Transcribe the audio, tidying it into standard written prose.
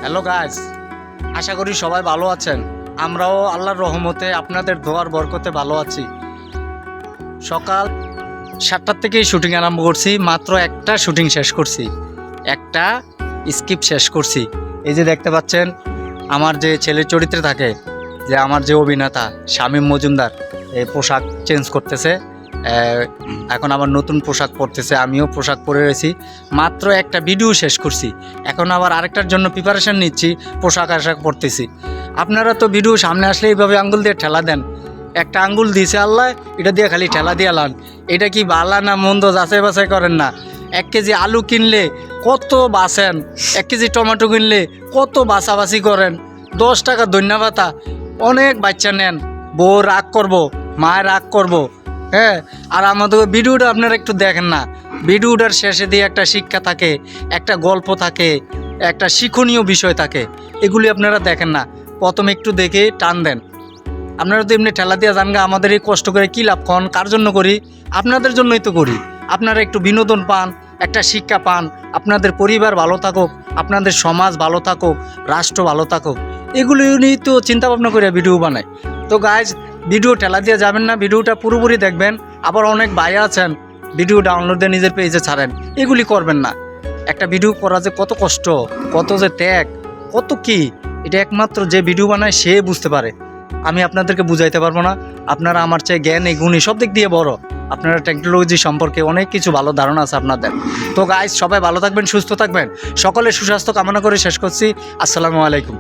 Hello guys, আশা করি সবাই ভালো আছেন। আমরাও আল্লাহর রহমতে আপনাদের দোয়ার বরকতে ভালো আছি। সকাল 7টার থেকেই শুটিং আরম্ভ করছি, মাত্র একটা শুটিং শেষ করছি, একটা স্কিপ শেষ করছি। এই যে দেখতে পাচ্ছেন আমার যে ছেলের চরিত্রে থাকে, যে আমার যে অভিনেতা শামীম মজুমদার, এই পোশাক চেঞ্জ করতেছে, এখন আবার নতুন পোশাক পরতেছে, আমিও পোশাক পরে রয়েছি। মাত্র একটা ভিডিও শেষ করছি, এখন আবার আরেকটার জন্য প্রিপারেশান নিচ্ছি, পোশাক আশাক পরতেছি। আপনারা তো ভিডিও সামনে আসলে এইভাবে আঙ্গুল দিয়ে ঠেলা দেন, একটা আঙ্গুল দিছে আল্লাহ, এটা দিয়ে খালি ঠেলা দিয়ে লান। এটা কি বালা না মন্দ যাচাই বাছাই করেন না। 1 কেজি আলু কিনলে কত বাছেন, 1 কেজি টমেটো কিনলে কত বাছাবাছি করেন, 10 টাকা ধন্যবাতা অনেক বাচ্চা নেন, বউ রাগ করবো, মায়ের রাগ করবো, হ্যাঁ। আর আমাদের ভিডিওটা আপনারা একটু দেখেন না, ভিডিওটার শেষে দিয়ে একটা শিক্ষা থাকে, একটা গল্প থাকে, একটা শিক্ষণীয় বিষয় থাকে, এগুলি আপনারা দেখেন না। প্রথমে একটু দেখে টান দেন। আপনারা তো এমনি ঠেলা দিয়ে জানগা, আমাদের এই কষ্ট করে কী লাভ, কন কার জন্য করি? আপনাদের জন্যই তো করি। আপনারা একটু বিনোদন পান, একটা শিক্ষা পান, আপনাদের পরিবার ভালো থাকুক, আপনাদের সমাজ ভালো থাকুক, রাষ্ট্র ভালো থাকুক, এগুলি নিয়েই তো চিন্তাভাবনা করে ভিডিও বানায়। তো গাইজ, ভিডিও ঠেলা দিয়ে যাবেন না, ভিডিওটা পুরোপুরি দেখবেন। আবার অনেক ভাই আছেন ভিডিও ডাউনলোড দিয়ে নিজের পেজে ছাড়েন, এগুলি করবেন না। একটা ভিডিও করা যে কত কষ্ট, কত যে ত্যাগ, কত কি, এটা একমাত্র যে ভিডিও বানায় সে বুঝতে পারে। আমি আপনাদেরকে বুঝাইতে পারবো না। আপনারা আমার চেয়ে জ্ঞান গুণী সব দিক দিয়ে বড়, আপনারা টেকনোলজি সম্পর্কে অনেক কিছু ভালো ধারণা আছে আপনাদের। তো গাইজ, সবাই ভালো থাকবেন, সুস্থ থাকবেন, সকলের সুস্বাস্থ্য কামনা করে শেষ করছি। আসসালামু আলাইকুম।